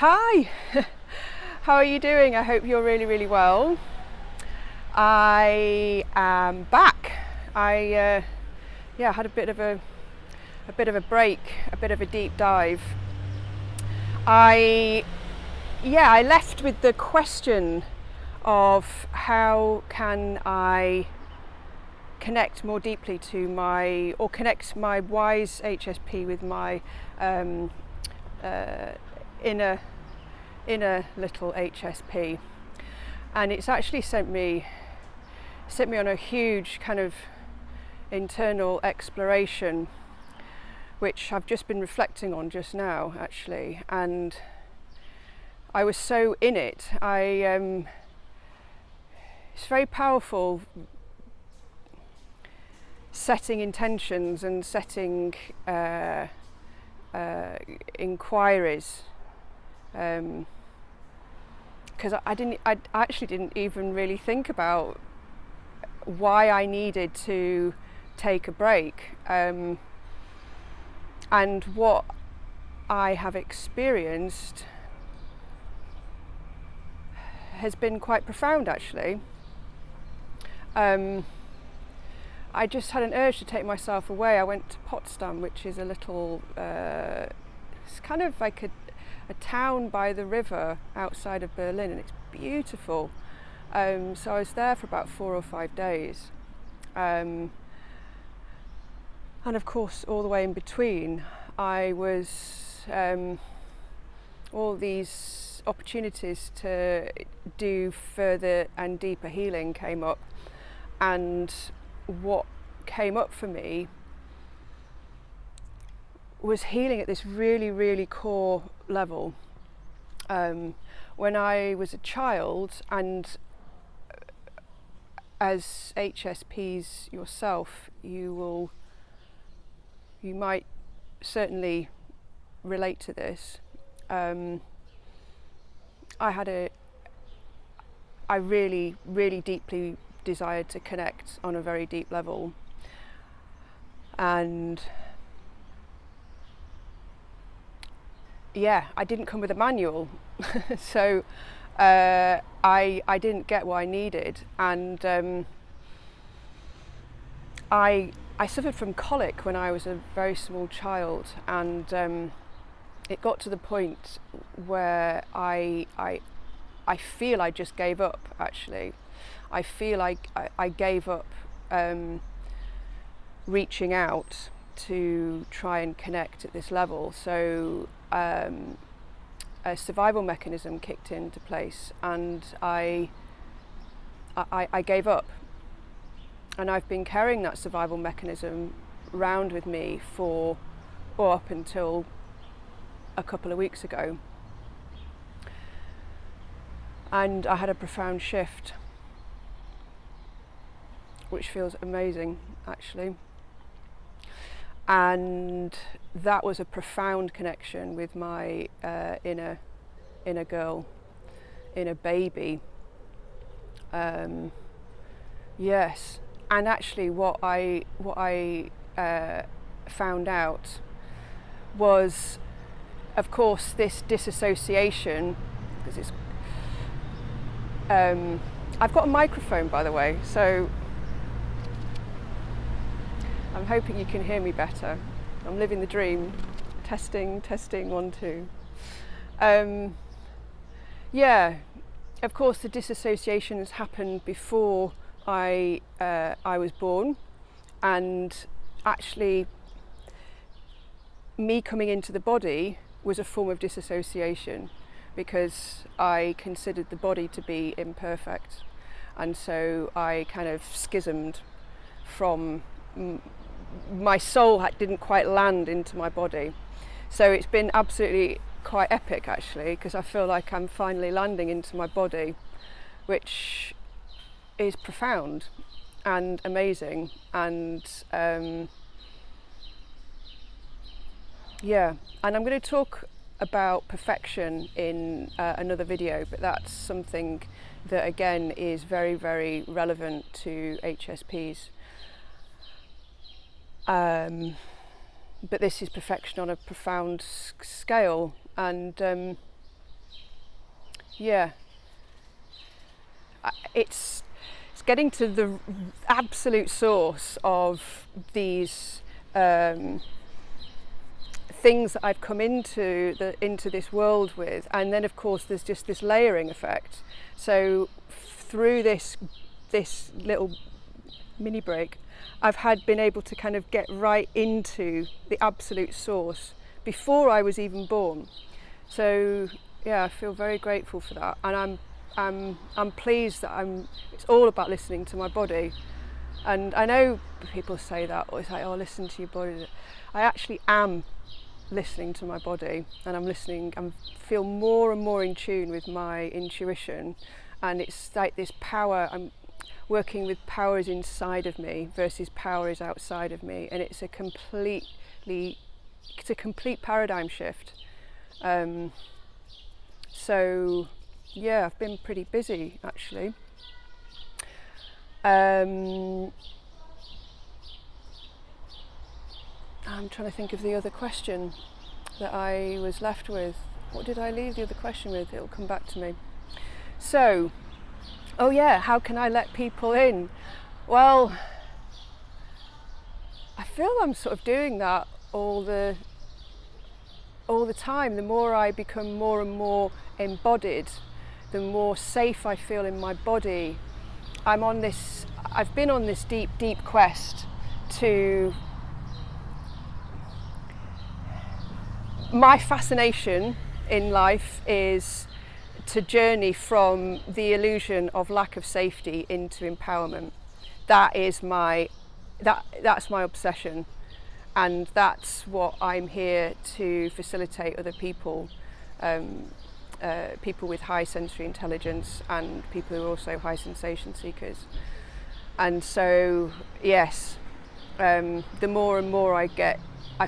Hi, how are you doing? I hope you're really well. I am back. I had a bit of a break, a bit of a deep dive. I left with the question of how can I connect more deeply to connect my wise HSP with my inner little HSP, and it's actually sent me on a huge kind of internal exploration, which I've just been reflecting on just now actually, and I was so in it. It's very powerful setting intentions and setting inquiries, because I actually didn't even really think about why I needed to take a break, and what I have experienced has been quite profound actually. I just had an urge to take myself away. I went to Potsdam, which is a little, it's kind of like a town by the river outside of Berlin, and it's beautiful. So I was there for about 4 or 5 days. And of course, all the way in between, I was, all these opportunities to do further and deeper healing came up. And what came up for me was healing at this really core level. When I was a child, and as HSPs yourself, you might certainly relate to this. I really deeply desired to connect on a very deep level, and I didn't come with a manual so I didn't get what I needed, and I suffered from colic when I was a very small child, and it got to the point where I feel I just gave up actually. I feel like I gave up reaching out to try and connect at this level. So a survival mechanism kicked into place, and I gave up. And I've been carrying that survival mechanism round with me up until a couple of weeks ago. And I had a profound shift, which feels amazing actually. And that was a profound connection with my inner girl, inner baby. Yes, and actually what I found out was, of course, this disassociation, because it's I've got a microphone, by the way, so I'm hoping you can hear me better. I'm living the dream. Testing, 1, 2. Of course the disassociation has happened before I was born, and actually me coming into the body was a form of disassociation, because I considered the body to be imperfect, and so I kind of schismed from my soul didn't quite land into my body. So it's been absolutely quite epic actually, because I feel like I'm finally landing into my body, which is profound and amazing. And and I'm going to talk about perfection in another video, but that's something that again is very relevant to HSPs. But this is perfection on a profound scale, and yeah, it's getting to the absolute source of these things that I've come into this world with, and then of course there's just this layering effect. So through this little mini break, I've been able to kind of get right into the absolute source before I was even born. So yeah, I feel very grateful for that, and I'm pleased that it's all about listening to my body. And I know people say that, or it's like, oh, listen to your body. I actually am listening to my body, and I feel more and more in tune with my intuition, and it's like this power. I'm working with power is inside of me versus power is outside of me, and it's a complete paradigm shift. So yeah, I've been pretty busy actually. I'm trying to think of the other question that I was left with. What did I leave the other question with? It'll come back to me. So, oh yeah, how can I let people in? Well, I feel I'm sort of doing that all the time. The more I become more and more embodied, the more safe I feel in my body. I've been on this deep quest to... My fascination in life is to journey from the illusion of lack of safety into empowerment. That's my obsession, and that's what I'm here to facilitate other people, people with high sensory intelligence and people who are also high sensation seekers. And so yes, the more and more I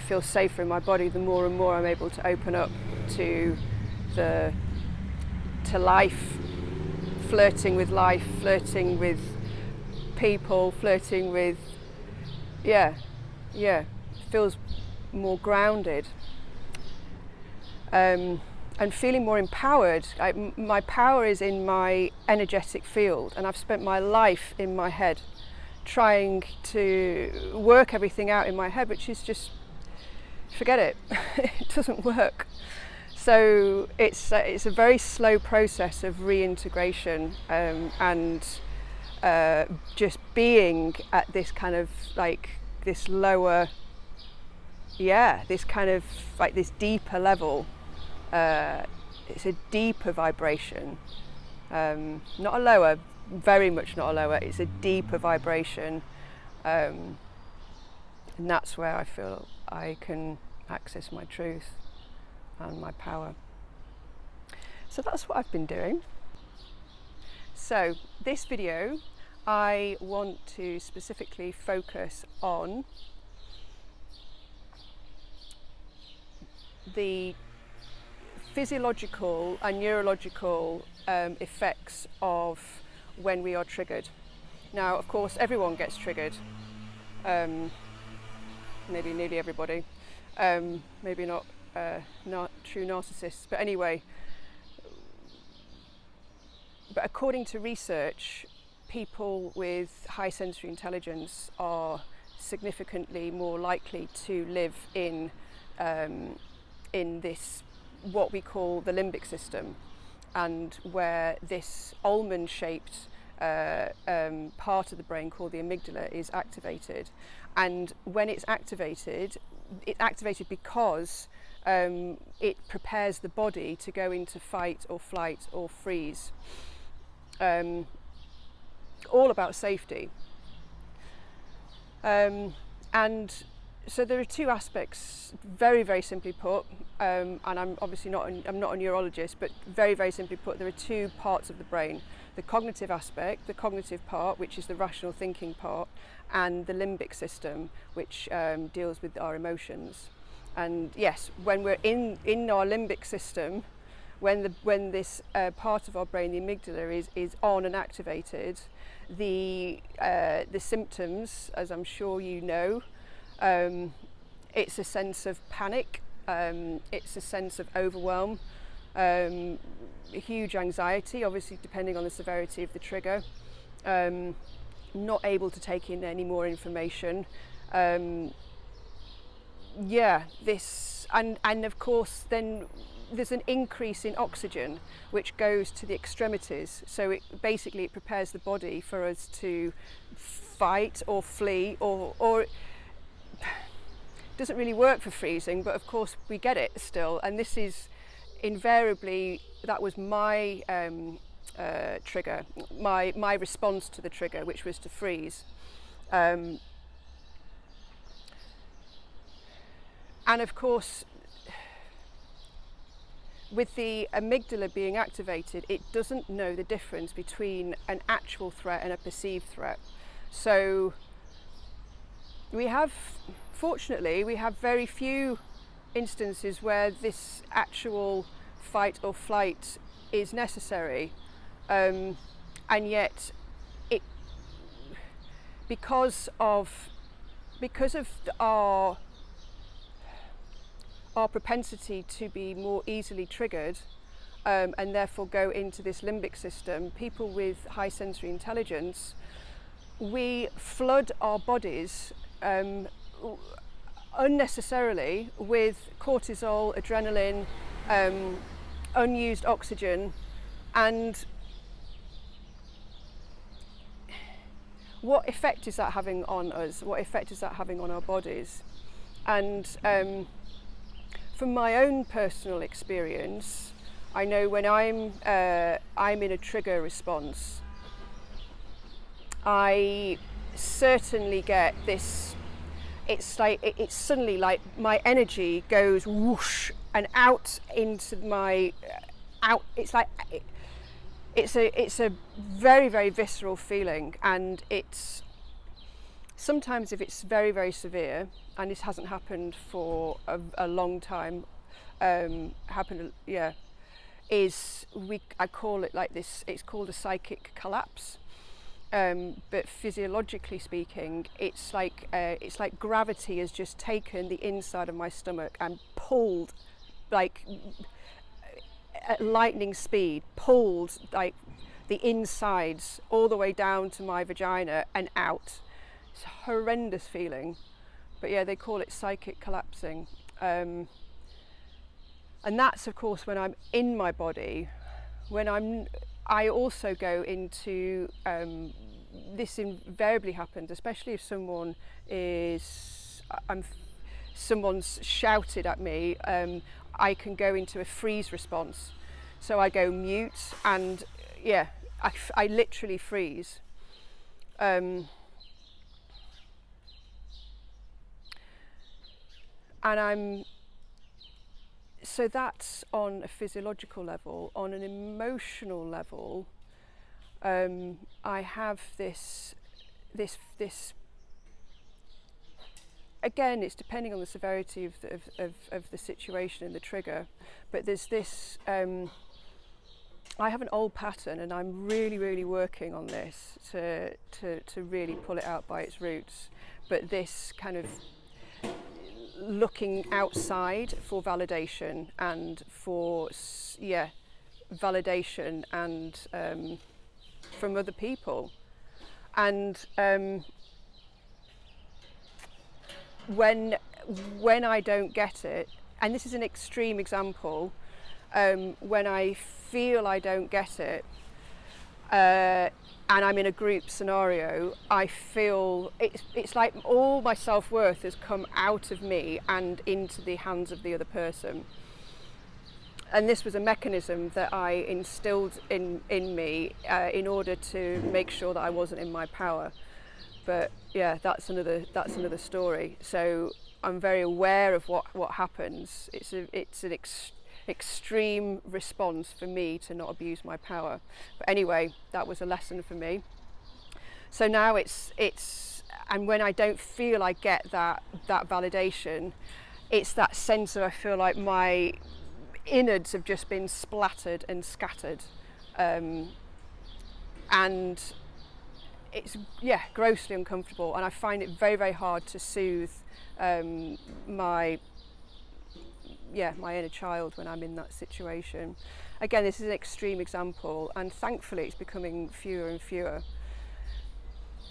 feel safer in my body, the more and more I'm able to open up to life, flirting with life, flirting with people, flirting with, it feels more grounded, and feeling more empowered. My power is in my energetic field, and I've spent my life in my head trying to work everything out in my head, which is just, forget it. It doesn't work. So it's a very slow process of reintegration, and just being at this kind of like this lower, this kind of like this deeper level. It's a deeper vibration, not a lower, very much not a lower. It's a deeper vibration, and that's where I feel I can access my truth and my power. So that's what I've been doing. So this video, I want to specifically focus on the physiological and neurological effects of when we are triggered. Now, of course, everyone gets triggered. Maybe nearly everybody. Maybe not true narcissists, but anyway. But according to research, people with high sensory intelligence are significantly more likely to live in this, what we call the limbic system, and where this almond-shaped part of the brain called the amygdala is activated. And when it's activated because it prepares the body to go into fight or flight or freeze. All about safety. And so there are two aspects, very, very simply put, and I'm obviously I'm not a neurologist, but very, very simply put, there are two parts of the brain: the cognitive aspect, the cognitive part, which is the rational thinking part, and the limbic system, which deals with our emotions. And yes, when we're in our limbic system, when this part of our brain, the amygdala, is on and activated, the symptoms, as I'm sure you know, it's a sense of panic, it's a sense of overwhelm, huge anxiety, obviously depending on the severity of the trigger, not able to take in any more information. This and of course then there's an increase in oxygen which goes to the extremities, so it prepares the body for us to fight or flee, or doesn't really work for freezing, but of course we get it still, and this is invariably, that was my trigger, my response to the trigger, which was to freeze. And of course, with the amygdala being activated, it doesn't know the difference between an actual threat and a perceived threat. So fortunately, we have very few instances where this actual fight or flight is necessary, and yet because of our propensity to be more easily triggered, and therefore go into this limbic system, people with high sensory intelligence, we flood our bodies unnecessarily with cortisol, adrenaline, unused oxygen, and what effect is that having on us? What effect is that having on our bodies? And from my own personal experience, I know when I'm in a trigger response, I certainly get this. It's suddenly like my energy goes whoosh and out into my It's like it's a very, very visceral feeling, and it's sometimes, if it's very, very severe, and this hasn't happened for a long time, I call it like this. It's called a psychic collapse. But physiologically speaking, it's like gravity has just taken the inside of my stomach and pulled, like at lightning speed, pulled like the insides all the way down to my vagina and out. It's a horrendous feeling, but yeah, they call it psychic collapsing. And that's of course when I'm in my body. I also go into, this invariably happens, especially if someone's shouted at me, I can go into a freeze response. So I go mute, and yeah, I literally freeze. So that's on a physiological level. On an emotional level, I have this. Again, it's depending on the severity of the situation and the trigger, but there's this. I have an old pattern, and I'm really, really working on this to really pull it out by its roots. But this kind of looking outside for validation and for validation and from other people, and when I don't get it, and this is an extreme example, when I feel I don't get it, and I'm in a group scenario, I feel it's like all my self-worth has come out of me and into the hands of the other person. And this was a mechanism that I instilled in me in order to make sure that I wasn't in my power. But yeah, that's another story. So I'm very aware of what happens. It's an extreme response for me to not abuse my power. But anyway, that was a lesson for me. So now it's and when I don't feel I get that validation, it's that sense of, I feel like my innards have just been splattered and scattered, and it's grossly uncomfortable, and I find it very, very hard to soothe my my inner child when I'm in that situation. Again, this is an extreme example, and thankfully it's becoming fewer and fewer.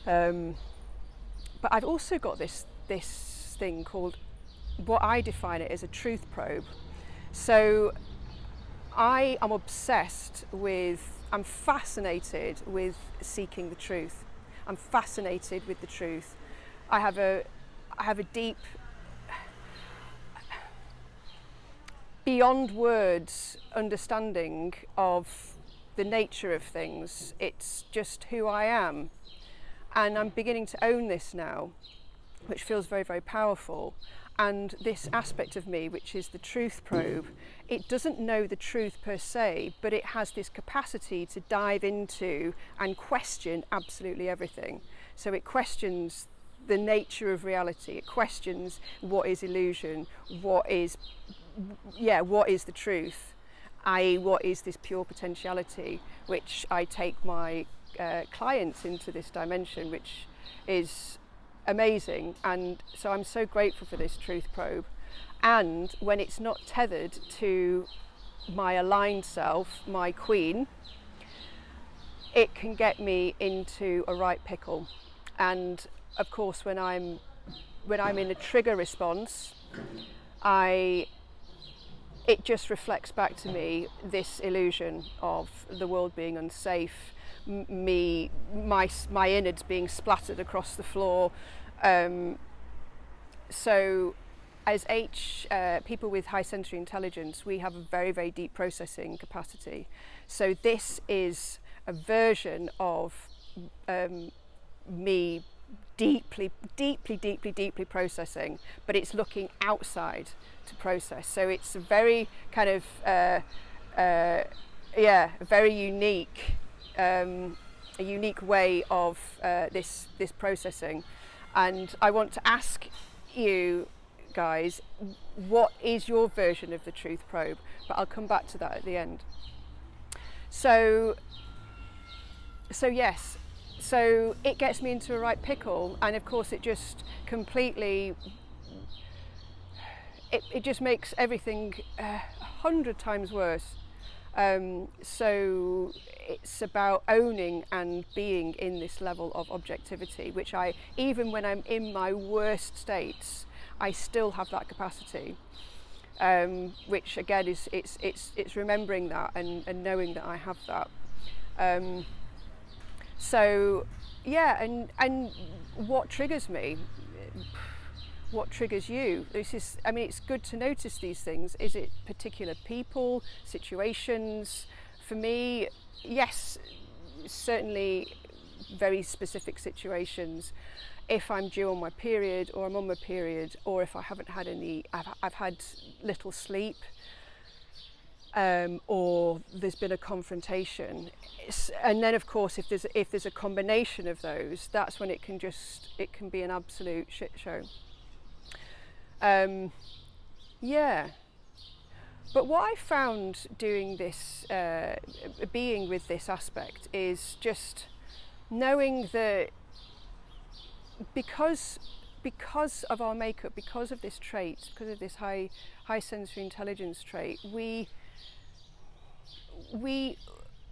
But I've also got this thing called, what I define it as a truth probe. So I am I'm fascinated with seeking the truth. I'm fascinated with the truth. I have a deep, beyond words understanding of the nature of things. It's just who I am. And I'm beginning to own this now, which feels very, very powerful. And this aspect of me, which is the truth probe, it doesn't know the truth per se, but it has this capacity to dive into and question absolutely everything. So it questions the nature of reality. It questions what is illusion, what is the truth, i.e. what is this pure potentiality, which I take my clients into this dimension, which is amazing. And so I'm so grateful for this truth probe. And when it's not tethered to my aligned self, my queen, it can get me into a right pickle. And of course, when I'm in a trigger response, it just reflects back to me this illusion of the world being unsafe, my innards being splattered across the floor. So as people with high sensory intelligence, we have a very, very deep processing capacity. So this is a version of me deeply processing, but it's looking outside to process. So it's a very kind of very unique, a unique way of this processing. And I want to ask you guys, what is your version of the truth probe? But I'll come back to that at the end. So yes, so it gets me into a right pickle, and of course it just completely, it just makes everything 100 times worse. So it's about owning and being in this level of objectivity, which even when I'm in my worst states, I still have that capacity. Which again is it's remembering that and knowing that I have that. So yeah, and what triggers me? What triggers you? It's good to notice these things. Is it particular people, situations? For me, yes, certainly very specific situations. If I'm due on my period, or I'm on my period, or if I haven't had I've had little sleep, or there's been a confrontation, and then of course if there's a combination of those, that's when it can be an absolute shit show. But what I found doing this, being with this aspect, is just knowing that because of our makeup, because of this trait, because of this high sensory intelligence trait,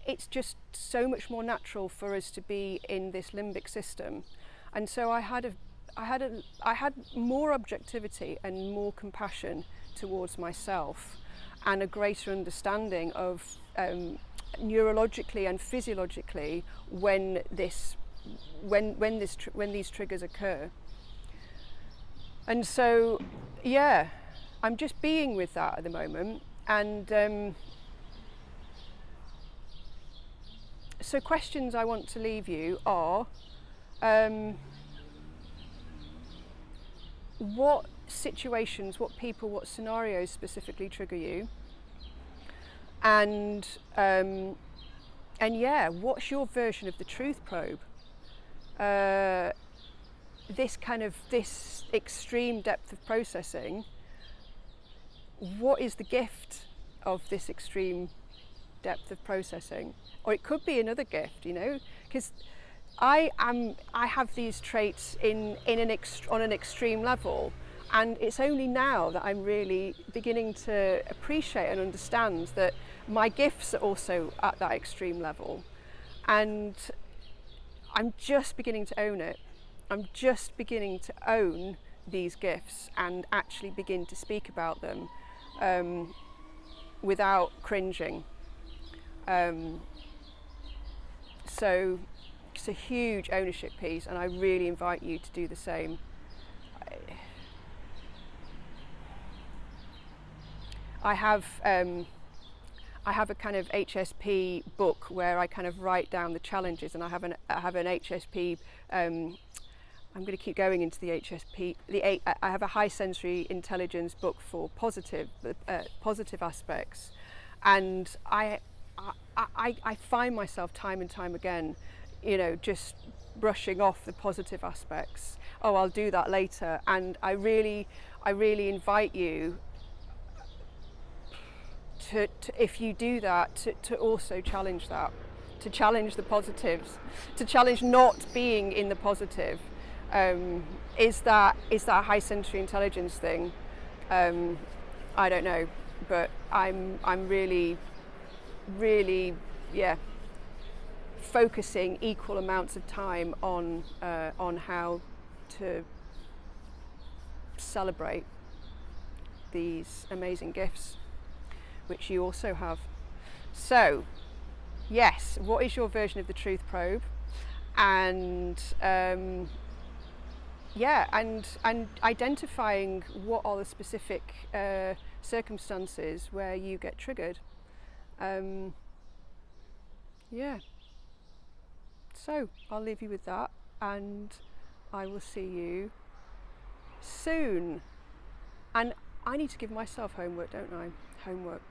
it's just so much more natural for us to be in this limbic system. And so I had more objectivity and more compassion towards myself, and a greater understanding of neurologically and physiologically when these triggers occur. And so yeah, I'm just being with that at the moment. And so questions I want to leave you are, what situations, what people, what scenarios specifically trigger you? And yeah, what's your version of the truth probe? This extreme depth of processing, what is the gift of this extreme depth of processing? Or it could be another gift, because I have these traits on an extreme level, And it's only now that I'm really beginning to appreciate and understand that my gifts are also at that extreme level. And I'm just beginning to own it. I'm just beginning to own these gifts and actually begin to speak about them without cringing. So it's a huge ownership piece, and I really invite you to do the same. I have a kind of HSP book where I kind of write down the challenges, and I have an HSP. I'm going to keep going into the HSP. I have a high sensory intelligence book for positive aspects, and I find myself time and time again, just brushing off the positive aspects. Oh, I'll do that later. And I really invite you to if you do that, to also challenge that, to challenge the positives, to challenge not being in the positive. Is that a high sensory intelligence thing? I don't know, but I'm really focusing equal amounts of time on how to celebrate these amazing gifts, which you also have. So, yes, what is your version of the truth probe? And and identifying what are the specific circumstances where you get triggered. So I'll leave you with that, and I will see you soon. And I need to give myself homework, don't I? Homework.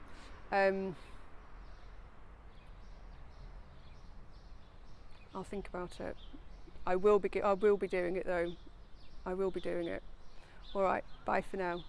I'll think about it. I will be doing it though. I will be doing it. All right, bye for now.